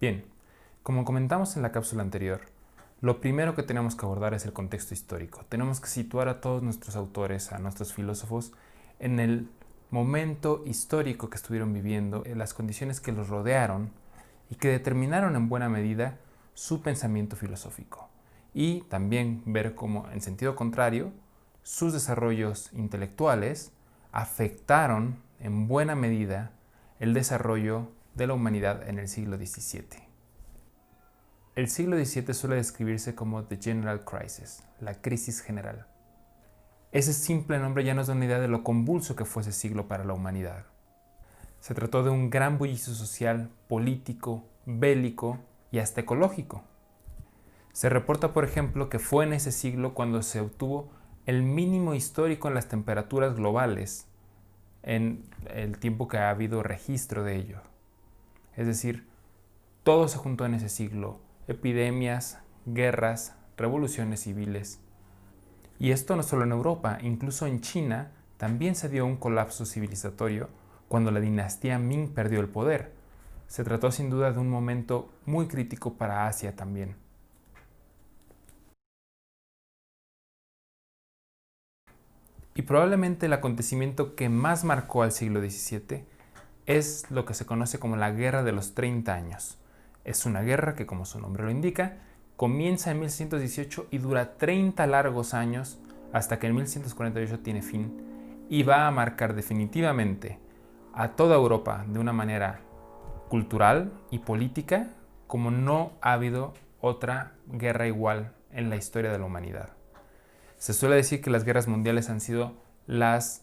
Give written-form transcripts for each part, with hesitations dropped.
Bien, como comentamos en la cápsula anterior, lo primero que tenemos que abordar es el contexto histórico. Tenemos que situar a todos nuestros autores, a nuestros filósofos, en el momento histórico que estuvieron viviendo, en las condiciones que los rodearon y que determinaron en buena medida su pensamiento filosófico. Y también ver cómo, en sentido contrario, sus desarrollos intelectuales afectaron en buena medida el desarrollo de la humanidad en el siglo XVII. El siglo XVII suele describirse como The General Crisis, la crisis general. Ese simple nombre ya nos da una idea de lo convulso que fue ese siglo para la humanidad. Se trató de un gran bullicio social, político, bélico y hasta ecológico. Se reporta, por ejemplo, que fue en ese siglo cuando se obtuvo el mínimo histórico en las temperaturas globales en el tiempo que ha habido registro de ello. Es decir, todo se juntó en ese siglo: epidemias, guerras, revoluciones civiles. Y esto no solo en Europa, incluso en China también se dio un colapso civilizatorio cuando la dinastía Ming perdió el poder. Se trató sin duda de un momento muy crítico para Asia también. Y probablemente el acontecimiento que más marcó al siglo XVII es lo que se conoce como la Guerra de los 30 años. Es una guerra que, como su nombre lo indica, comienza en 1618 y dura 30 largos años hasta que en 1148 tiene fin y va a marcar definitivamente a toda Europa de una manera cultural y política como no ha habido otra guerra igual en la historia de la humanidad. Se suele decir que las guerras mundiales han sido los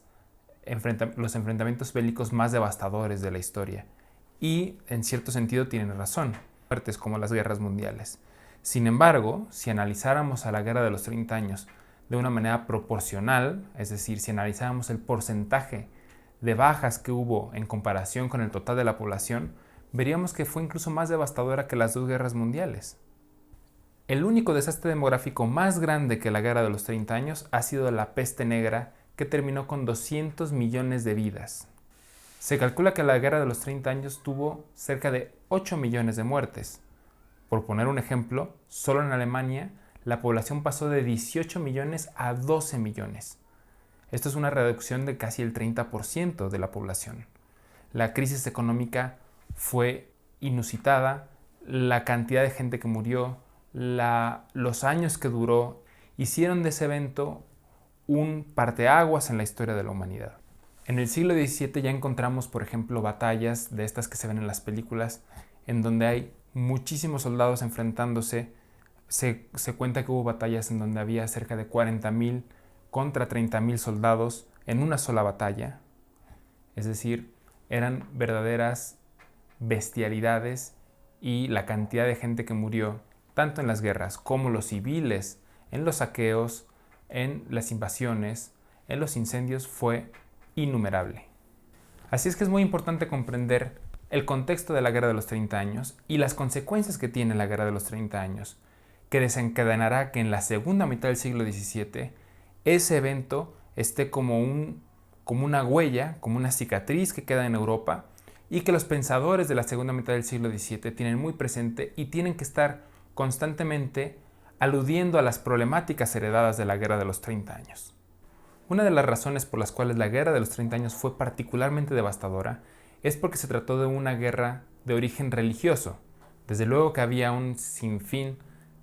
enfrentamientos bélicos más devastadores de la historia. Y en cierto sentido tienen razón, fuertes como las guerras mundiales. Sin embargo, si analizáramos a la Guerra de los 30 años de una manera proporcional, es decir, si analizáramos el porcentaje de bajas que hubo en comparación con el total de la población, veríamos que fue incluso más devastadora que las dos guerras mundiales. El único desastre demográfico más grande que la Guerra de los 30 años ha sido la peste negra, que terminó con 200 millones de vidas. Se calcula que la Guerra de los 30 años tuvo cerca de 8 millones de muertes. Por poner un ejemplo, solo en Alemania la población pasó de 18 millones a 12 millones. Esto es una reducción de casi el 30% de la población. La crisis económica fue inusitada, la cantidad de gente que murió, los años que duró, hicieron de ese evento un parteaguas en la historia de la humanidad. En el siglo XVII ya encontramos, por ejemplo, batallas de estas que se ven en las películas, en donde hay muchísimos soldados enfrentándose. Se cuenta que hubo batallas en donde había cerca de 40.000 contra 30.000 soldados en una sola batalla. Es decir, eran verdaderas bestialidades, y la cantidad de gente que murió, tanto en las guerras como los civiles, en los saqueos, en las invasiones, en los incendios, fue innumerable. Así es que es muy importante comprender el contexto de la Guerra de los 30 años y las consecuencias que tiene la Guerra de los 30 años, que desencadenará que en la segunda mitad del siglo XVII ese evento esté como una huella, como una cicatriz que queda en Europa, y que los pensadores de la segunda mitad del siglo XVII tienen muy presente y tienen que estar constantemente aludiendo a las problemáticas heredadas de la Guerra de los 30 años. Una de las razones por las cuales la Guerra de los 30 años fue particularmente devastadora es porque se trató de una guerra de origen religioso. Desde luego que había un sinfín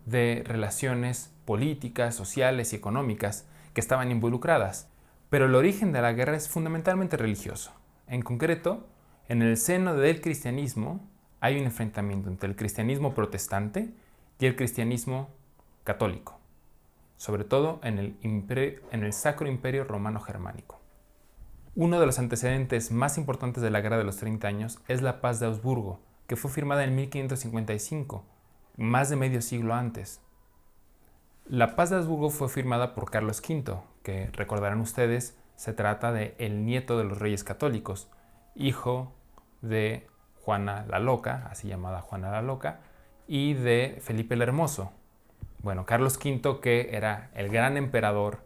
de relaciones políticas, sociales y económicas que estaban involucradas, pero el origen de la guerra es fundamentalmente religioso. En concreto, en el seno del cristianismo hay un enfrentamiento entre el cristianismo protestante y el cristianismo católico, sobre todo en el Sacro Imperio Romano Germánico. Uno de los antecedentes más importantes de la Guerra de los 30 años es la Paz de Augsburgo, que fue firmada en 1555, más de medio siglo antes. La Paz de Augsburgo fue firmada por Carlos V, que recordarán ustedes, se trata de el nieto de los reyes católicos, hijo de Juana la Loca, así llamada Juana la Loca, y de Felipe el Hermoso. Bueno, Carlos V, que era el gran emperador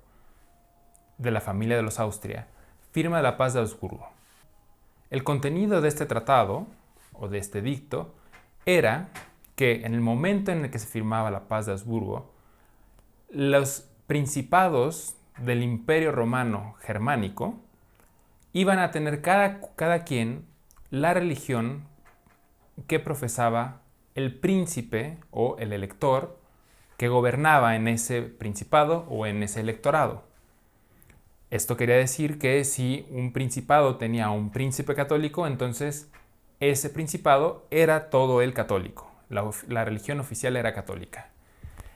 de la familia de los Austria, firma la Paz de Augsburgo. El contenido de este tratado, o de este edicto, era que en el momento en el que se firmaba la paz de Augsburgo, los principados del Imperio Romano Germánico iban a tener cada quien la religión que profesaba el príncipe o el elector que gobernaba en ese principado o en ese electorado. Esto quería decir que si un principado tenía un príncipe católico, entonces ese principado era todo el católico. La religión oficial era católica.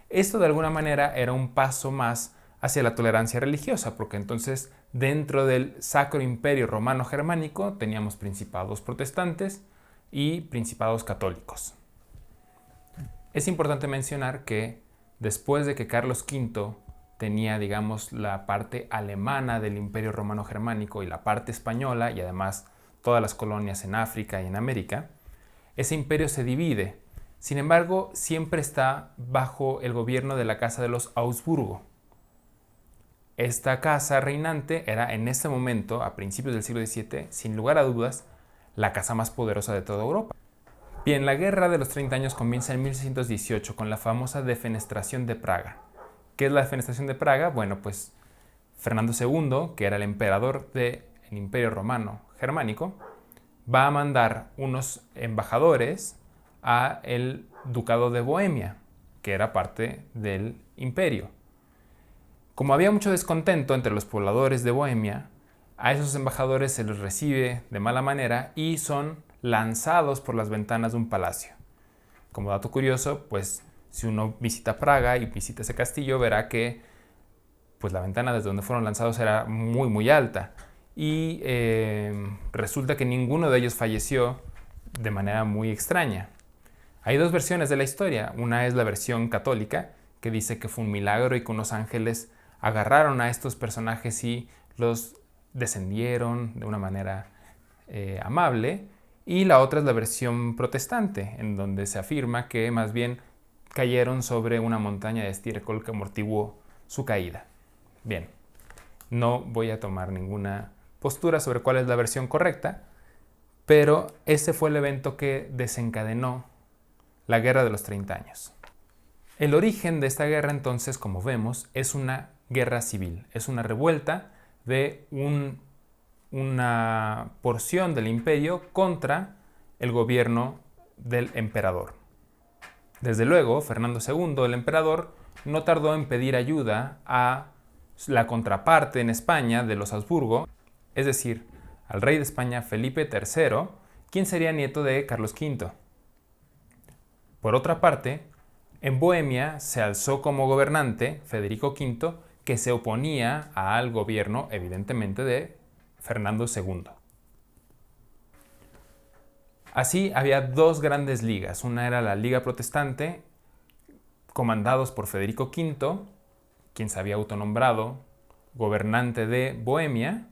Esto de alguna manera era un paso más hacia la tolerancia religiosa, porque entonces dentro del Sacro Imperio Romano Germánico teníamos principados protestantes y principados católicos. Es importante mencionar que después de que Carlos V tenía, digamos, la parte alemana del Imperio Romano Germánico y la parte española, y además todas las colonias en África y en América, ese imperio se divide. Sin embargo, siempre está bajo el gobierno de la Casa de los Augsburgo. Esta casa reinante era en ese momento, a principios del siglo XVII, sin lugar a dudas, la casa más poderosa de toda Europa. Bien, la Guerra de los 30 años comienza en 1618 con la famosa Defenestración de Praga. ¿Qué es la Defenestración de Praga? Bueno, pues Fernando II, que era el emperador del Imperio Romano Germánico, va a mandar unos embajadores a el Ducado de Bohemia, que era parte del imperio. Como había mucho descontento entre los pobladores de Bohemia, a esos embajadores se les recibe de mala manera y son lanzados por las ventanas de un palacio. Como dato curioso, pues si uno visita Praga y visita ese castillo, verá que pues, la ventana desde donde fueron lanzados era muy alta. Y resulta que ninguno de ellos falleció de manera muy extraña. Hay dos versiones de la historia. Una es la versión católica, que dice que fue un milagro y que unos ángeles agarraron a estos personajes y los descendieron de una manera amable. Y la otra es la versión protestante, en donde se afirma que más bien cayeron sobre una montaña de estiércol que amortiguó su caída. Bien, no voy a tomar ninguna postura sobre cuál es la versión correcta, pero ese fue el evento que desencadenó la Guerra de los 30 años. El origen de esta guerra, entonces, como vemos, es una guerra civil, es una revuelta de una porción del imperio contra el gobierno del emperador. Desde luego, Fernando II, el emperador, no tardó en pedir ayuda a la contraparte en España de los Habsburgo, es decir, al rey de España Felipe III, quien sería nieto de Carlos V. Por otra parte, en Bohemia se alzó como gobernante Federico V, que se oponía al gobierno, evidentemente, de Fernando II. Así había dos grandes ligas. Una era la Liga Protestante, comandados por Federico V, quien se había autonombrado gobernante de Bohemia,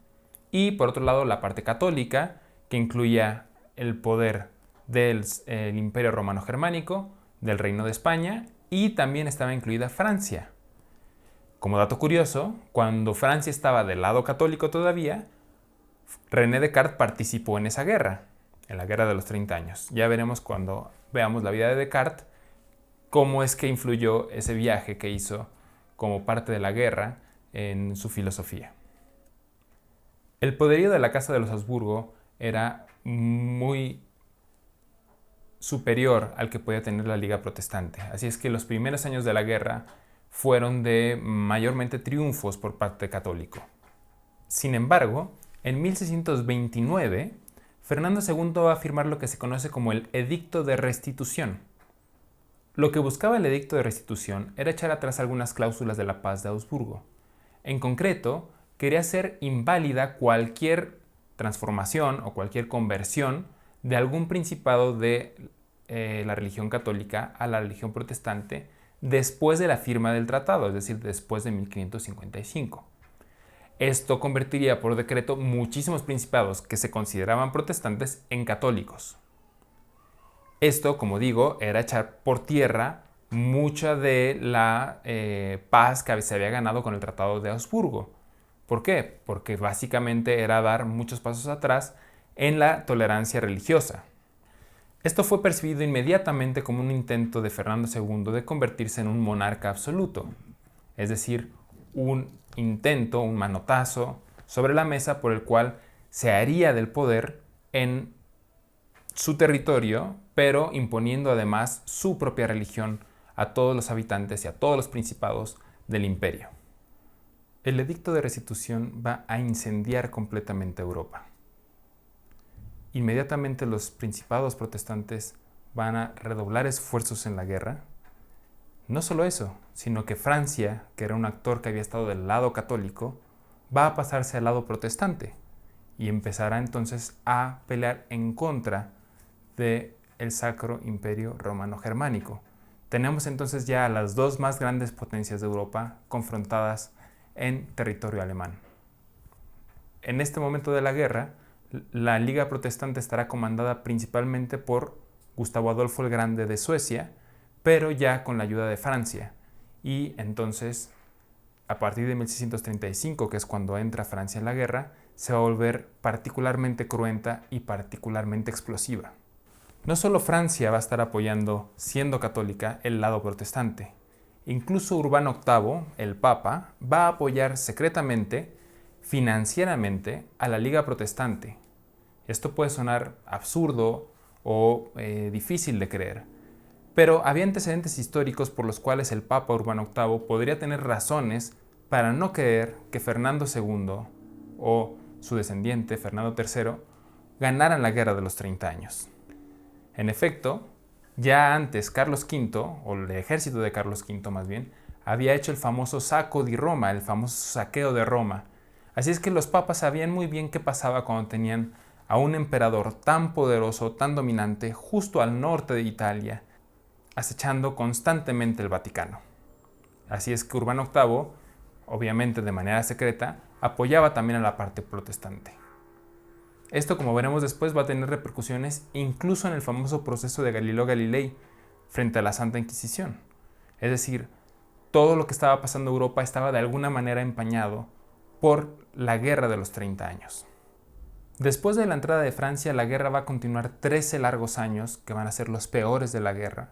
y por otro lado la parte católica, que incluía el poder del Imperio Romano Germánico, del Reino de España, y también estaba incluida Francia. Como dato curioso, cuando Francia estaba del lado católico todavía, René Descartes participó en esa guerra, en la Guerra de los 30 años. Ya veremos cuando veamos la vida de Descartes cómo es que influyó ese viaje que hizo como parte de la guerra en su filosofía. El poderío de la Casa de los Habsburgo era muy superior al que podía tener la Liga Protestante. Así es que los primeros años de la guerra fueron de mayormente triunfos por parte católico. Sin embargo, en 1629, Fernando II va a firmar lo que se conoce como el Edicto de Restitución. Lo que buscaba el Edicto de Restitución era echar atrás algunas cláusulas de la Paz de Augsburgo. En concreto, quería hacer inválida cualquier transformación o cualquier conversión de algún principado de la religión católica a la religión protestante después de la firma del tratado, es decir, después de 1555. Esto convertiría por decreto muchísimos principados que se consideraban protestantes en católicos. Esto, como digo, era echar por tierra mucha de la paz que se había ganado con el Tratado de Augsburgo. ¿Por qué? Porque básicamente era dar muchos pasos atrás en la tolerancia religiosa. Esto fue percibido inmediatamente como un intento de Fernando II de convertirse en un monarca absoluto, es decir, un intento, un manotazo sobre la mesa por el cual se haría del poder en su territorio, pero imponiendo además su propia religión a todos los habitantes y a todos los principados del imperio. El edicto de restitución va a incendiar completamente Europa. Inmediatamente los principados protestantes van a redoblar esfuerzos en la guerra. No solo eso, sino que Francia, que era un actor que había estado del lado católico, va a pasarse al lado protestante y empezará entonces a pelear en contra del Sacro Imperio Romano Germánico. Tenemos entonces ya a las dos más grandes potencias de Europa confrontadas en territorio alemán. En este momento de la guerra, la Liga Protestante estará comandada principalmente por Gustavo Adolfo el Grande de Suecia, pero ya con la ayuda de Francia. Y entonces, a partir de 1635, que es cuando entra Francia en la guerra, se va a volver particularmente cruenta y particularmente explosiva. No solo Francia va a estar apoyando, siendo católica, el lado protestante. Incluso Urbano VIII, el Papa, va a apoyar secretamente, financieramente, a la Liga Protestante. Esto puede sonar absurdo o difícil de creer, pero había antecedentes históricos por los cuales el Papa Urbano VIII podría tener razones para no creer que Fernando II o su descendiente, Fernando III, ganaran la Guerra de los 30 años. En efecto, ya antes Carlos V, o el ejército de Carlos V más bien, había hecho el famoso Sacco di Roma, el famoso saqueo de Roma. Así es que los papas sabían muy bien qué pasaba cuando tenían a un emperador tan poderoso, tan dominante, justo al norte de Italia, acechando constantemente el Vaticano. Así es que Urbano VIII, obviamente de manera secreta, apoyaba también a la parte protestante. Esto, como veremos después, va a tener repercusiones incluso en el famoso proceso de Galileo Galilei frente a la Santa Inquisición. Es decir, todo lo que estaba pasando en Europa estaba de alguna manera empañado por la Guerra de los 30 años. Después de la entrada de Francia, la guerra va a continuar 13 largos años, que van a ser los peores de la guerra,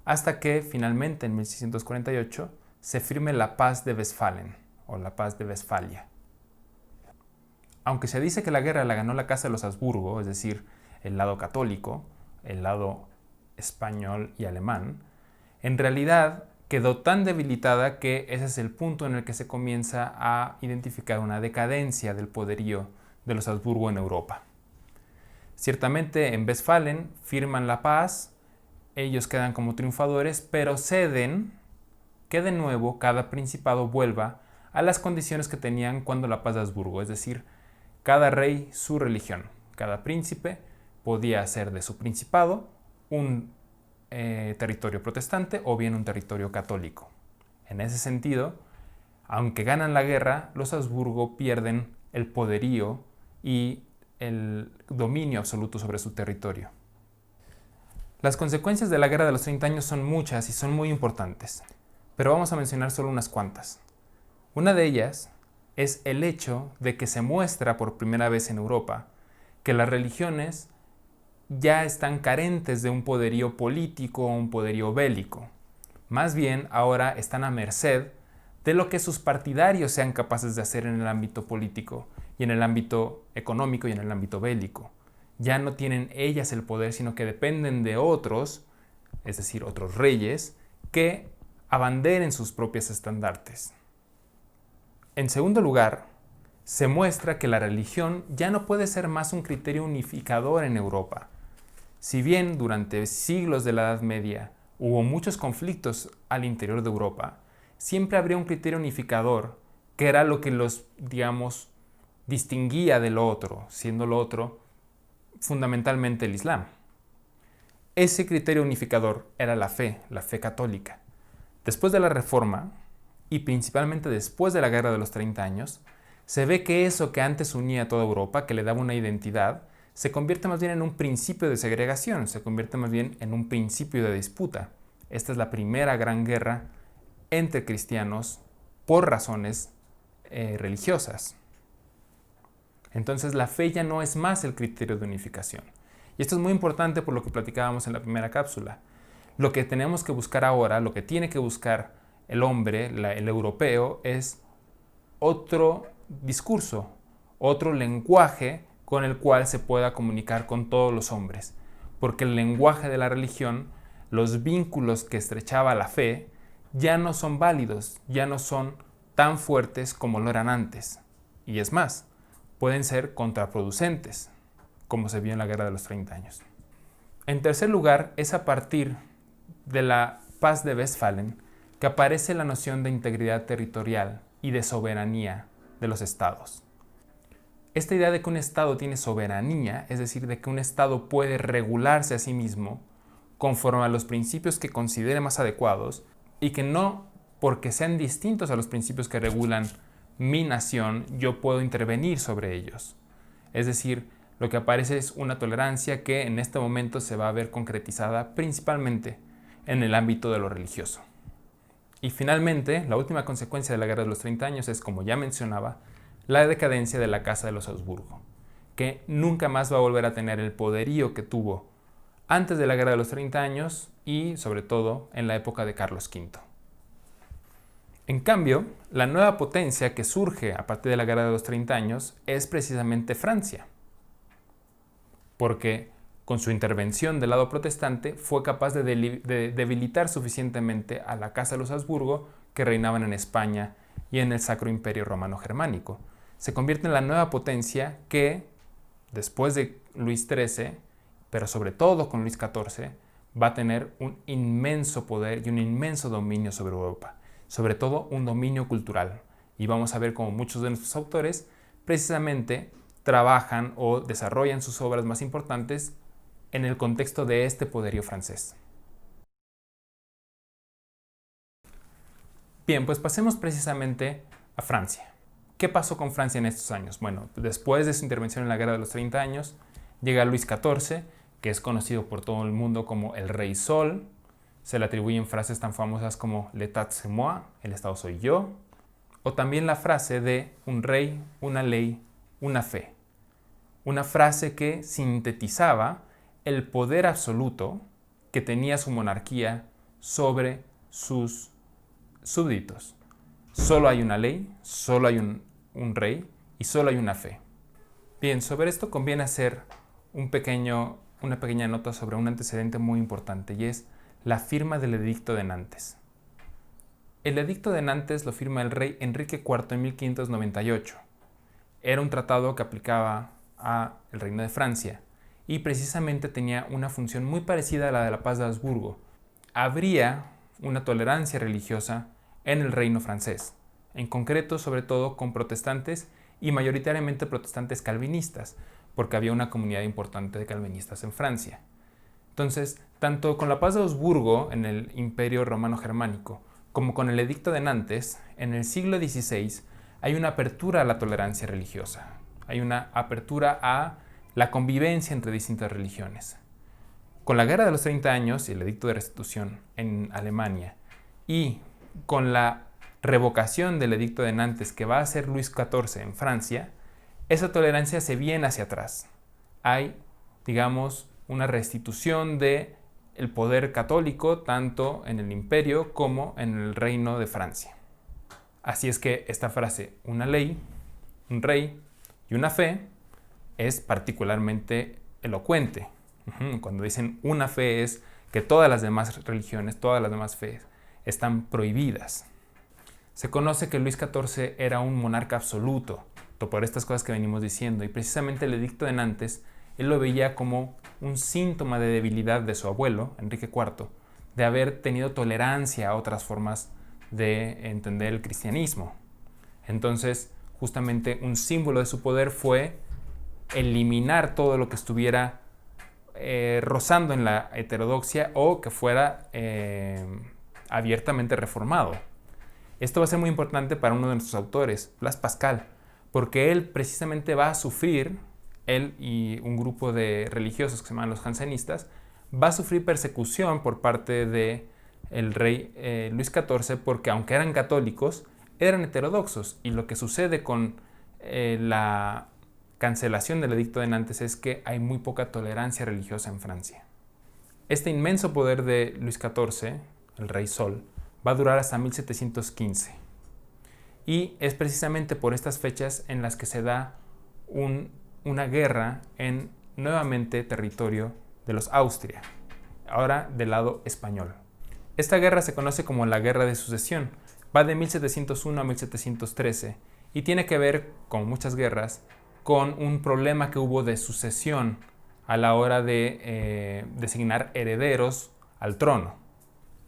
hasta que finalmente en 1648 se firme la Paz de Westfalen, o la Paz de Westfalia. Aunque se dice que la guerra la ganó la Casa de los Habsburgo, es decir, el lado católico, el lado español y alemán, en realidad quedó tan debilitada que ese es el punto en el que se comienza a identificar una decadencia del poderío de los Habsburgo en Europa. Ciertamente en Westfalen firman la paz, ellos quedan como triunfadores, pero ceden que de nuevo cada principado vuelva a las condiciones que tenían cuando la paz de Habsburgo, es decir, cada rey su religión, cada príncipe podía hacer de su principado un territorio protestante o bien un territorio católico. En ese sentido, aunque ganan la guerra, los Habsburgo pierden el poderío y el dominio absoluto sobre su territorio. Las consecuencias de la Guerra de los 30 años son muchas y son muy importantes, pero vamos a mencionar solo unas cuantas. Una de ellas es el hecho de que se muestra por primera vez en Europa que las religiones ya están carentes de un poderío político o un poderío bélico. Más bien, ahora están a merced de lo que sus partidarios sean capaces de hacer en el ámbito político y en el ámbito económico y en el ámbito bélico. Ya no tienen ellas el poder, sino que dependen de otros, es decir, otros reyes, que abanderen sus propios estandartes. En segundo lugar, se muestra que la religión ya no puede ser más un criterio unificador en Europa. Si bien durante siglos de la Edad Media hubo muchos conflictos al interior de Europa, siempre habría un criterio unificador que era lo que los, distinguía de lo otro, siendo lo otro fundamentalmente el Islam. Ese criterio unificador era la fe católica. Después de la Reforma, y principalmente después de la Guerra de los 30 años, se ve que eso que antes unía a toda Europa, que le daba una identidad, se convierte más bien en un principio de segregación, se convierte más bien en un principio de disputa. Esta es la primera gran guerra entre cristianos por razones religiosas. Entonces la fe ya no es más el criterio de unificación. Y esto es muy importante por lo que platicábamos en la primera cápsula. Lo que tenemos que buscar ahora, lo que tiene que buscar el hombre, el europeo, es otro discurso, otro lenguaje con el cual se pueda comunicar con todos los hombres. Porque el lenguaje de la religión, los vínculos que estrechaba la fe, ya no son válidos, ya no son tan fuertes como lo eran antes. Y es más, pueden ser contraproducentes, como se vio en la Guerra de los 30 años. En tercer lugar, es a partir de la Paz de Westfalen que aparece la noción de integridad territorial y de soberanía de los estados. Esta idea de que un estado tiene soberanía, es decir, de que un estado puede regularse a sí mismo conforme a los principios que considere más adecuados y que no porque sean distintos a los principios que regulan mi nación, yo puedo intervenir sobre ellos. Es decir, lo que aparece es una tolerancia que en este momento se va a ver concretizada principalmente en el ámbito de lo religioso. Y finalmente, la última consecuencia de la Guerra de los 30 años es, como ya mencionaba, la decadencia de la Casa de los Habsburgo, que nunca más va a volver a tener el poderío que tuvo antes de la Guerra de los 30 años y, sobre todo, en la época de Carlos V. En cambio, la nueva potencia que surge a partir de la Guerra de los 30 años es precisamente Francia, porque con su intervención del lado protestante fue capaz de debilitar suficientemente a la Casa de los Habsburgo que reinaban en España y en el Sacro Imperio Romano Germánico. Se convierte en la nueva potencia que, después de Luis XIII, pero sobre todo con Luis XIV, va a tener un inmenso poder y un inmenso dominio sobre Europa, sobre todo un dominio cultural. Y vamos a ver cómo muchos de nuestros autores precisamente trabajan o desarrollan sus obras más importantes en el contexto de este poderío francés. Bien, pues pasemos precisamente a Francia. ¿Qué pasó con Francia en estos años? Bueno, después de su intervención en la Guerra de los 30 años, llega Luis XIV, que es conocido por todo el mundo como el Rey Sol. Se le atribuyen frases tan famosas como «L'état c'est moi», el Estado soy yo, o también la frase de «un rey, una ley, una fe». Una frase que sintetizaba el poder absoluto que tenía su monarquía sobre sus súbditos. Solo hay una ley, solo hay un rey y solo hay una fe. Bien, sobre esto conviene hacer una pequeña nota sobre un antecedente muy importante y es la firma del Edicto de Nantes. El Edicto de Nantes lo firma el rey Enrique IV en 1598. Era un tratado que aplicaba al Reino de Francia y precisamente tenía una función muy parecida a la de la Paz de Habsburgo. Habría una tolerancia religiosa en el reino francés, en concreto sobre todo con protestantes y mayoritariamente protestantes calvinistas, porque había una comunidad importante de calvinistas en Francia. Entonces, tanto con la Paz de Habsburgo en el Imperio Romano Germánico, como con el Edicto de Nantes, en el siglo XVI hay una apertura a la tolerancia religiosa, hay una apertura a la convivencia entre distintas religiones. Con la Guerra de los 30 años y el Edicto de Restitución en Alemania y con la revocación del Edicto de Nantes que va a hacer Luis XIV en Francia, esa tolerancia se viene hacia atrás. Hay, digamos, una restitución del poder católico tanto en el imperio como en el reino de Francia. Así es que esta frase, una ley, un rey y una fe, es particularmente elocuente. Cuando dicen una fe es que todas las demás religiones, todas las demás fees están prohibidas. Se conoce que Luis XIV era un monarca absoluto, por estas cosas que venimos diciendo, y precisamente el Edicto de Nantes él lo veía como un síntoma de debilidad de su abuelo, Enrique IV, de haber tenido tolerancia a otras formas de entender el cristianismo. Entonces, justamente un símbolo de su poder fue eliminar todo lo que estuviera rozando en la heterodoxia o que fuera abiertamente reformado. Esto va a ser muy importante para uno de nuestros autores, Blaise Pascal, porque él precisamente va a sufrir, él y un grupo de religiosos que se llaman los jansenistas, va a sufrir persecución por parte del rey Luis XIV porque aunque eran católicos, eran heterodoxos. Y lo que sucede con la cancelación del Edicto de Nantes es que hay muy poca tolerancia religiosa en Francia. Este inmenso poder de Luis XIV, el Rey Sol, va a durar hasta 1715. Y es precisamente por estas fechas en las que se da una guerra en nuevamente territorio de los Austria, ahora del lado español. Esta guerra se conoce como la Guerra de Sucesión, va de 1701 a 1713 y tiene que ver, como muchas guerras, con un problema que hubo de sucesión a la hora de designar herederos al trono.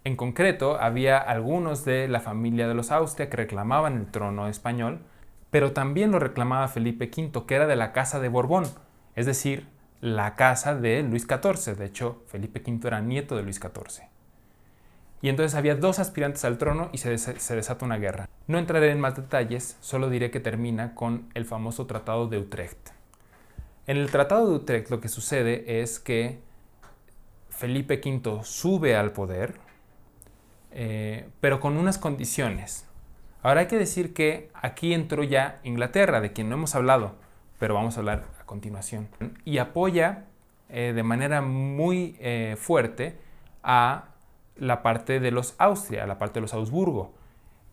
En concreto, había algunos de la familia de los Austria que reclamaban el trono español, pero también lo reclamaba Felipe V, que era de la Casa de Borbón, es decir, la casa de Luis XIV. De hecho, Felipe V era nieto de Luis XIV. Y entonces había dos aspirantes al trono y se desata una guerra. No entraré en más detalles, solo diré que termina con el famoso Tratado de Utrecht. En el Tratado de Utrecht lo que sucede es que Felipe V sube al poder, pero con unas condiciones. Ahora hay que decir que aquí entró ya Inglaterra, de quien no hemos hablado, pero vamos a hablar a continuación, y apoya de manera muy fuerte a la parte de los Austria, a la parte de los Augsburgo,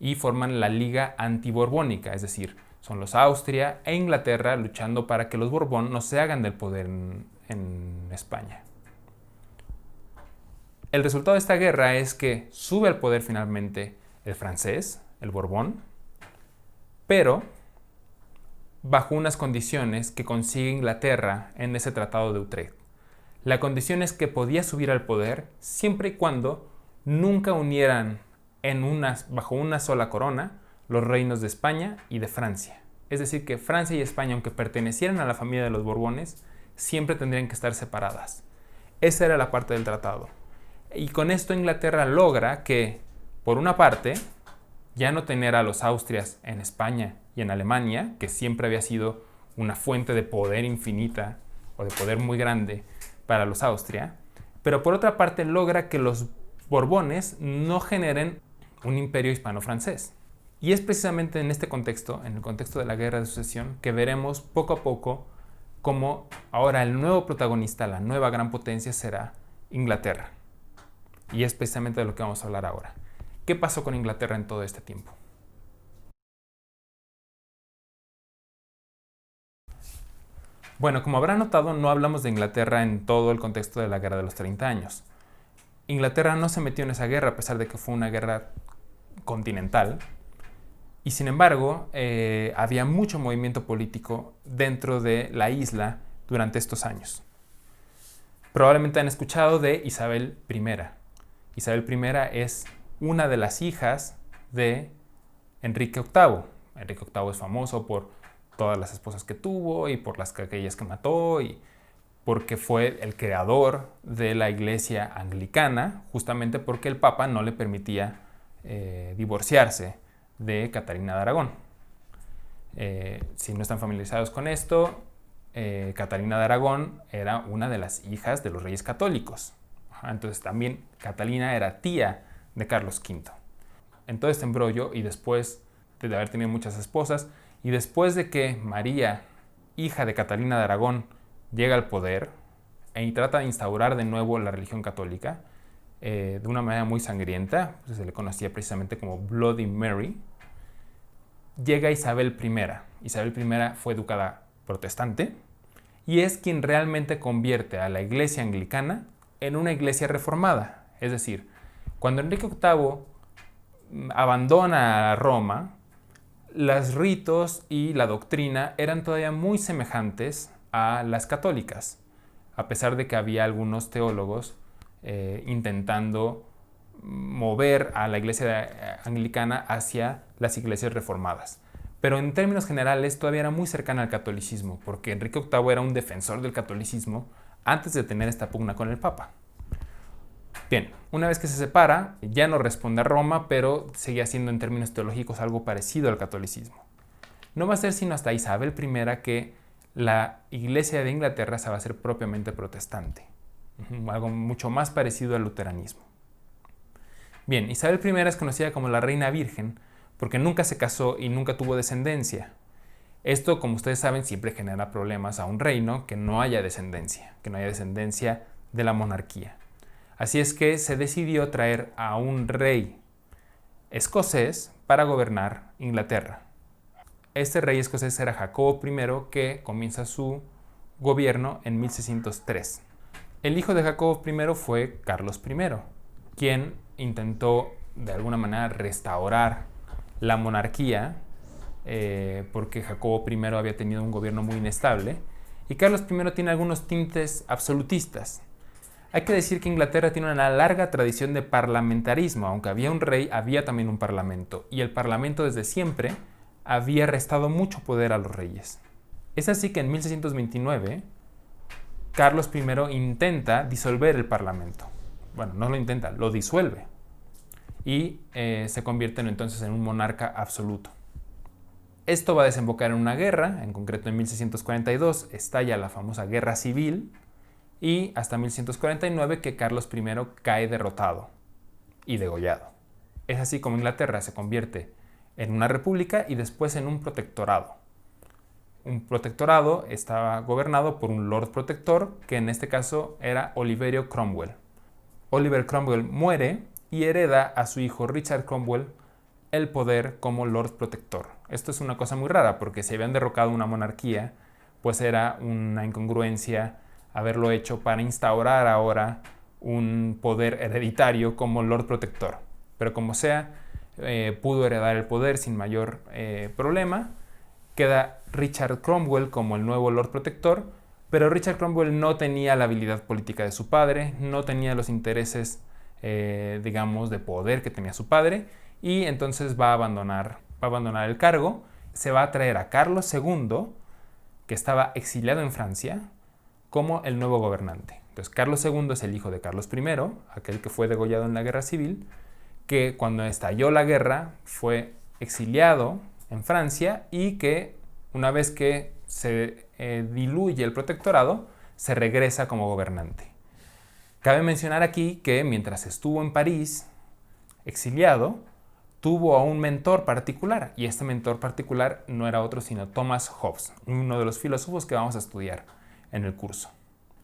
y forman la Liga Antiborbónica, es decir, son los Austria e Inglaterra luchando para que los Borbón no se hagan del poder en España. El resultado de esta guerra es que sube al poder finalmente el francés, el Borbón, pero bajo unas condiciones que consigue Inglaterra en ese Tratado de Utrecht. La condición es que podía subir al poder siempre y cuando nunca unieran bajo una sola corona los reinos de España y de Francia. Es decir, que Francia y España, aunque pertenecieran a la familia de los Borbones, siempre tendrían que estar separadas. Esa era la parte del tratado. Y con esto Inglaterra logra que, por una parte, ya no tener a los Austrias en España y en Alemania, que siempre había sido una fuente de poder infinita o de poder muy grande para los Austria, pero por otra parte logra que los Borbones no generen un imperio hispano-francés. Y es precisamente en este contexto, en el contexto de la Guerra de Sucesión, que veremos poco a poco cómo ahora el nuevo protagonista, la nueva gran potencia, será Inglaterra. Y es precisamente de lo que vamos a hablar ahora. ¿Qué pasó con Inglaterra en todo este tiempo? Bueno, como habrán notado, no hablamos de Inglaterra en todo el contexto de la Guerra de los 30 años. Inglaterra no se metió en esa guerra a pesar de que fue una guerra continental. Y sin embargo, había mucho movimiento político dentro de la isla durante estos años. Probablemente han escuchado de Isabel I. Isabel I es una de las hijas de Enrique VIII. Enrique VIII es famoso por todas las esposas que tuvo y por aquellas que mató y porque fue el creador de la iglesia anglicana, justamente porque el Papa no le permitía divorciarse de Catalina de Aragón. Si no están familiarizados con esto, Catalina de Aragón era una de las hijas de los reyes católicos. Entonces también Catalina era tía de Carlos V. En todo este embrollo y después de haber tenido muchas esposas y después de que María, hija de Catalina de Aragón, llega al poder y trata de instaurar de nuevo la religión católica de una manera muy sangrienta, pues se le conocía precisamente como Bloody Mary, llega Isabel I. Isabel I fue educada protestante y es quien realmente convierte a la iglesia anglicana en una iglesia reformada. Es decir, cuando Enrique VIII abandona Roma, los ritos y la doctrina eran todavía muy semejantes a las católicas, a pesar de que había algunos teólogos intentando mover a la iglesia anglicana hacia las iglesias reformadas. Pero en términos generales todavía era muy cercana al catolicismo, porque Enrique VIII era un defensor del catolicismo antes de tener esta pugna con el Papa. Bien, una vez que se separa, ya no responde a Roma, pero seguía siendo en términos teológicos algo parecido al catolicismo. No va a ser sino hasta Isabel I que la iglesia de Inglaterra se va a hacer propiamente protestante, algo mucho más parecido al luteranismo. Bien, Isabel I es conocida como la Reina Virgen porque nunca se casó y nunca tuvo descendencia. Esto, como ustedes saben, siempre genera problemas a un reino que no haya descendencia de la monarquía. Así es que se decidió traer a un rey escocés para gobernar Inglaterra. Este rey escocés era Jacobo I, que comienza su gobierno en 1603. El hijo de Jacobo I fue Carlos I, quien intentó de alguna manera restaurar la monarquía, porque Jacobo I había tenido un gobierno muy inestable, y Carlos I tiene algunos tintes absolutistas. Hay que decir que Inglaterra tiene una larga tradición de parlamentarismo. Aunque había un rey, había también un parlamento, y el parlamento desde siempre había restado mucho poder a los reyes. Es así que en 1629 Carlos I intenta disolver el parlamento. Bueno, no lo intenta, lo disuelve, y se convierte entonces en un monarca absoluto. Esto va a desembocar en una guerra. En concreto, en 1642 estalla la famosa Guerra Civil, y hasta 1649 que Carlos I cae derrotado y degollado. Es así como Inglaterra se convierte en una república y después en un protectorado. Un protectorado estaba gobernado por un Lord Protector, que en este caso era Oliverio Cromwell. Oliver Cromwell muere y hereda a su hijo Richard Cromwell el poder como Lord Protector. Esto es una cosa muy rara, porque si habían derrocado una monarquía, pues era una incongruencia haberlo hecho para instaurar ahora un poder hereditario como Lord Protector. Pero como sea, pudo heredar el poder sin mayor problema. Queda Richard Cromwell como el nuevo Lord Protector, pero Richard Cromwell no tenía la habilidad política de su padre, no tenía los intereses, digamos, de poder que tenía su padre, y entonces va a abandonar el cargo. Se va a traer a Carlos II, que estaba exiliado en Francia, como el nuevo gobernante. Entonces, Carlos II es el hijo de Carlos I, aquel que fue degollado en la Guerra Civil, que cuando estalló la guerra fue exiliado en Francia, y que una vez que se diluye el protectorado, se regresa como gobernante. Cabe mencionar aquí que mientras estuvo en París, exiliado, tuvo a un mentor particular, y este mentor particular no era otro sino Thomas Hobbes, uno de los filósofos que vamos a estudiar en el curso.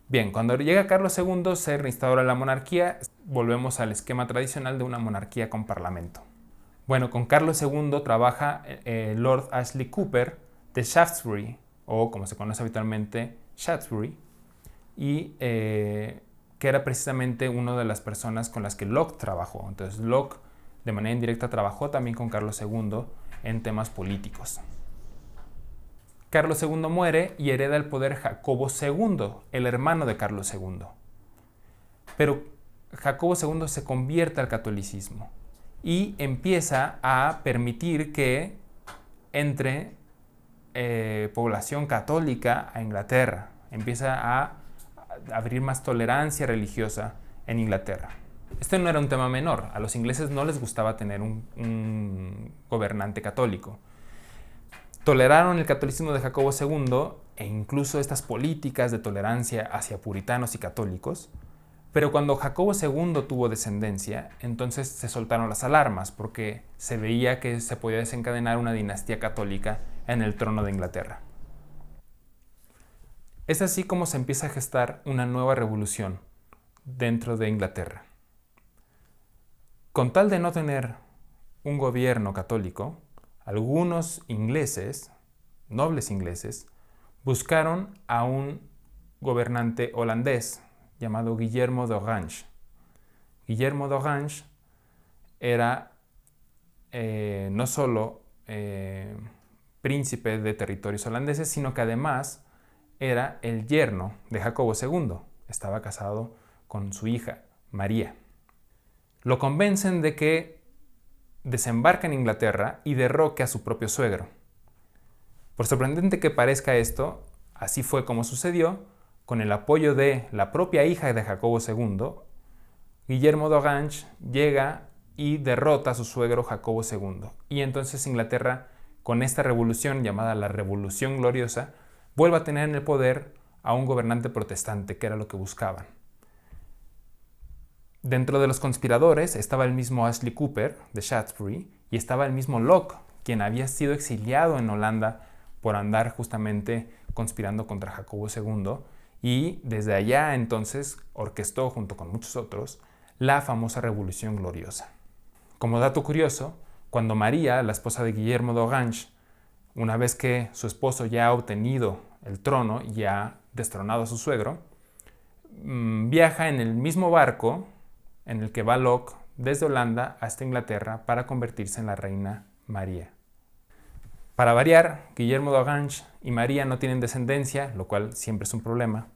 Bien, cuando llega Carlos II se reinstaura la monarquía. Volvemos al esquema tradicional de una monarquía con parlamento. Bueno, con Carlos II trabaja Lord Ashley Cooper de Shaftesbury, o como se conoce habitualmente, Shaftesbury, y que era precisamente una de las personas con las que Locke trabajó. Entonces Locke de manera indirecta trabajó también con Carlos II en temas políticos. Carlos II muere y hereda el poder Jacobo II, el hermano de Carlos II. Pero Jacobo II se convierte al catolicismo y empieza a permitir que entre población católica a Inglaterra. Empieza a abrir más tolerancia religiosa en Inglaterra. Este no era un tema menor. A los ingleses no les gustaba tener un gobernante católico. Toleraron el catolicismo de Jacobo II e incluso estas políticas de tolerancia hacia puritanos y católicos, pero cuando Jacobo II tuvo descendencia, entonces se soltaron las alarmas, porque se veía que se podía desencadenar una dinastía católica en el trono de Inglaterra. Es así como se empieza a gestar una nueva revolución dentro de Inglaterra. Con tal de no tener un gobierno católico, algunos ingleses, nobles ingleses, buscaron a un gobernante holandés llamado Guillermo de Orange. Guillermo de Orange era no solo príncipe de territorios holandeses, sino que además era el yerno de Jacobo II. Estaba casado con su hija, María. Lo convencen de que desembarque en Inglaterra y derroque a su propio suegro. Por sorprendente que parezca esto, así fue como sucedió. Con el apoyo de la propia hija de Jacobo II, Guillermo de Orange llega y derrota a su suegro Jacobo II. Y entonces Inglaterra, con esta revolución llamada la Revolución Gloriosa, vuelve a tener en el poder a un gobernante protestante, que era lo que buscaban. Dentro de los conspiradores estaba el mismo Ashley Cooper de Shaftesbury y estaba el mismo Locke, quien había sido exiliado en Holanda por andar justamente conspirando contra Jacobo II, y desde allá entonces orquestó, junto con muchos otros, la famosa Revolución Gloriosa. Como dato curioso, cuando María, la esposa de Guillermo de Orange, una vez que su esposo ya ha obtenido el trono y ha destronado a su suegro, viaja en el mismo barco en el que va Locke desde Holanda hasta Inglaterra para convertirse en la reina María. Para variar, Guillermo de Orange y María no tienen descendencia, lo cual siempre es un problema.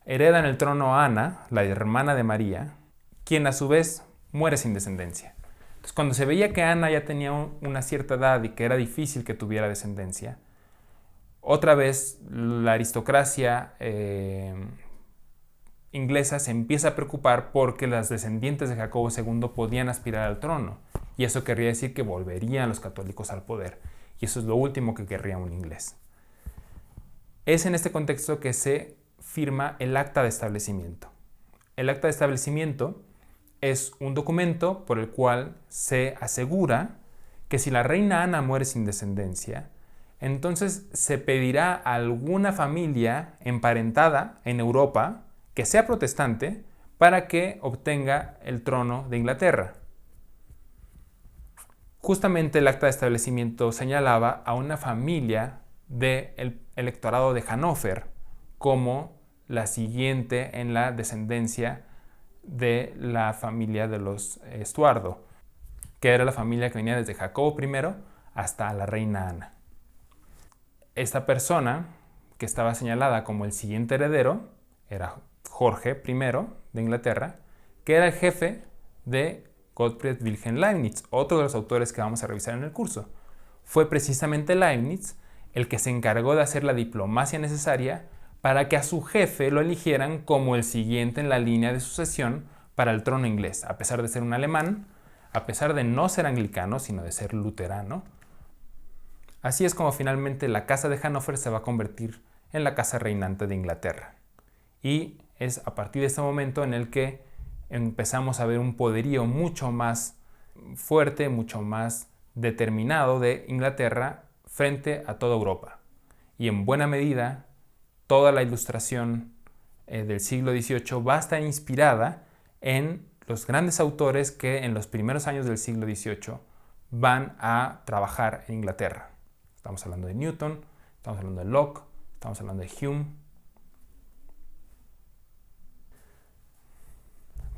Heredan el trono a Ana, la hermana de María, quien a su vez muere sin descendencia. Entonces, cuando se veía que Ana ya tenía una cierta edad y que era difícil que tuviera descendencia, otra vez la aristocracia inglesa se empieza a preocupar porque las descendientes de Jacobo II podían aspirar al trono, y eso querría decir que volverían los católicos al poder, y eso es lo último que querría un inglés. Es en este contexto que se firma el Acta de Establecimiento. El Acta de Establecimiento es un documento por el cual se asegura que si la reina Ana muere sin descendencia, entonces se pedirá a alguna familia emparentada en Europa que sea protestante para que obtenga el trono de Inglaterra. Justamente el Acta de Establecimiento señalaba a una familia del electorado de Hannover como la siguiente en la descendencia de la familia de los Estuardo, que era la familia que venía desde Jacobo I hasta la reina Ana. Esta persona, que estaba señalada como el siguiente heredero, era Jorge I de Inglaterra, que era el jefe de Gottfried Wilhelm Leibniz, otro de los autores que vamos a revisar en el curso. Fue precisamente Leibniz el que se encargó de hacer la diplomacia necesaria para que a su jefe lo eligieran como el siguiente en la línea de sucesión para el trono inglés, a pesar de ser un alemán, a pesar de no ser anglicano, sino de ser luterano. Así es como finalmente la Casa de Hannover se va a convertir en la casa reinante de Inglaterra. Y es a partir de este momento en el que empezamos a ver un poderío mucho más fuerte, mucho más determinado de Inglaterra frente a toda Europa. Y en buena medida, toda la ilustración del siglo XVIII va a estar inspirada en los grandes autores que en los primeros años del siglo XVIII van a trabajar en Inglaterra. Estamos hablando de Newton, estamos hablando de Locke, estamos hablando de Hume.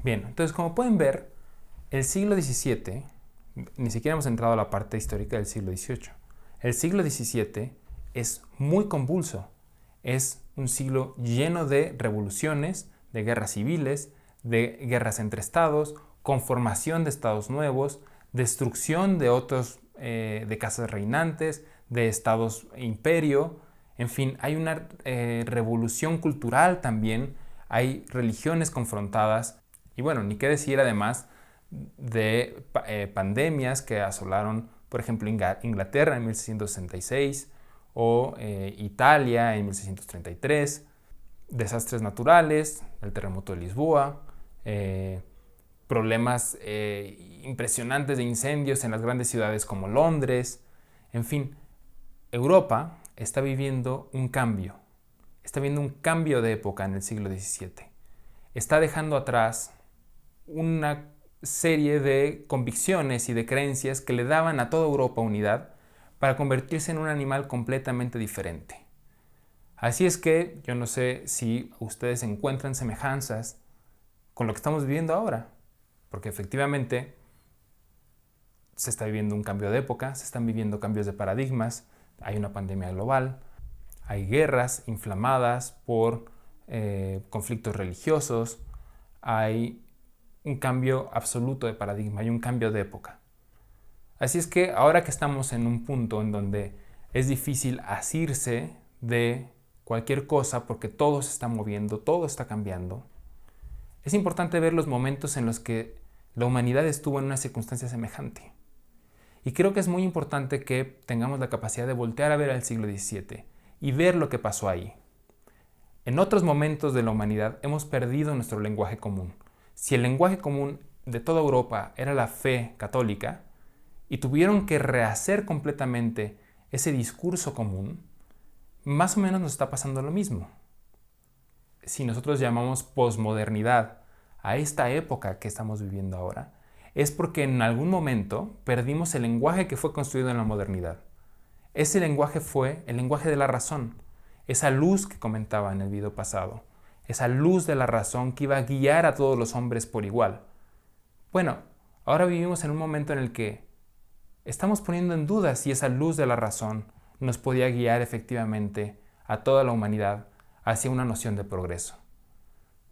Bien, entonces como pueden ver, el siglo XVII, ni siquiera hemos entrado a la parte histórica del siglo XVIII. El siglo XVII es muy convulso. Es un siglo lleno de revoluciones, de guerras civiles, de guerras entre estados, conformación de estados nuevos, destrucción de otros, de casas reinantes, de estados e imperio. En fin, hay una revolución cultural también, hay religiones confrontadas. Y bueno, ni qué decir además de pandemias que asolaron, por ejemplo, Inglaterra en 1666 o Italia en 1633, desastres naturales, el terremoto de Lisboa, problemas impresionantes de incendios en las grandes ciudades como Londres. En fin, Europa está viviendo un cambio. Está viviendo un cambio de época en el siglo XVII. Está dejando atrás una serie de convicciones y de creencias que le daban a toda Europa unidad para convertirse en un animal completamente diferente. Así es que yo no sé si ustedes encuentran semejanzas con lo que estamos viviendo ahora, porque efectivamente se está viviendo un cambio de época, se están viviendo cambios de paradigmas, hay una pandemia global, hay guerras inflamadas por conflictos religiosos, hay un cambio absoluto de paradigma, hay un cambio de época. Así es que ahora que estamos en un punto en donde es difícil asirse de cualquier cosa porque todo se está moviendo, todo está cambiando, es importante ver los momentos en los que la humanidad estuvo en una circunstancia semejante. Y creo que es muy importante que tengamos la capacidad de voltear a ver al siglo XVII y ver lo que pasó ahí. En otros momentos de la humanidad hemos perdido nuestro lenguaje común. Si el lenguaje común de toda Europa era la fe católica y tuvieron que rehacer completamente ese discurso común, más o menos nos está pasando lo mismo. Si nosotros llamamos posmodernidad a esta época que estamos viviendo ahora, es porque en algún momento perdimos el lenguaje que fue construido en la modernidad. Ese lenguaje fue el lenguaje de la razón, esa luz que comentaba en el video pasado, esa luz de la razón que iba a guiar a todos los hombres por igual. Bueno, ahora vivimos en un momento en el que estamos poniendo en duda si esa luz de la razón nos podía guiar efectivamente a toda la humanidad hacia una noción de progreso.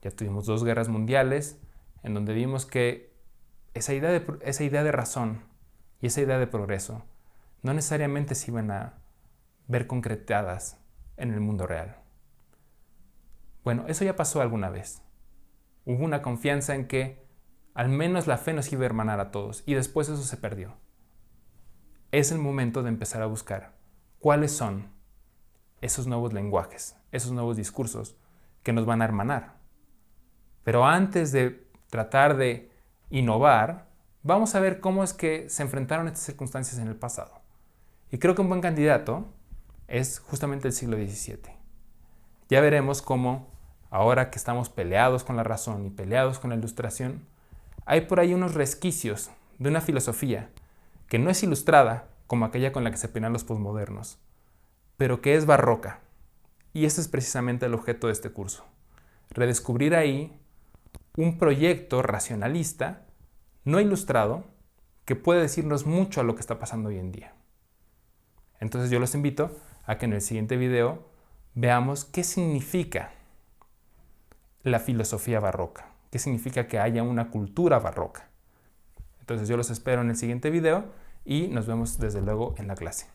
Ya tuvimos 2 guerras mundiales en donde vimos que esa idea de razón y esa idea de progreso no necesariamente se iban a ver concretadas en el mundo real. Bueno, eso ya pasó alguna vez. Hubo una confianza en que al menos la fe nos iba a hermanar a todos y después eso se perdió. Es el momento de empezar a buscar cuáles son esos nuevos lenguajes, esos nuevos discursos que nos van a hermanar. Pero antes de tratar de innovar, vamos a ver cómo es que se enfrentaron estas circunstancias en el pasado. Y creo que un buen candidato es justamente el siglo XVII. Ya veremos cómo, ahora que estamos peleados con la razón y peleados con la ilustración, hay por ahí unos resquicios de una filosofía que no es ilustrada como aquella con la que se pelean los posmodernos, pero que es barroca. Y ese es precisamente el objeto de este curso. Redescubrir ahí un proyecto racionalista, no ilustrado, que puede decirnos mucho a lo que está pasando hoy en día. Entonces yo los invito a que en el siguiente video veamos qué significa la filosofía barroca, qué significa que haya una cultura barroca. Entonces yo los espero en el siguiente video y nos vemos desde luego en la clase.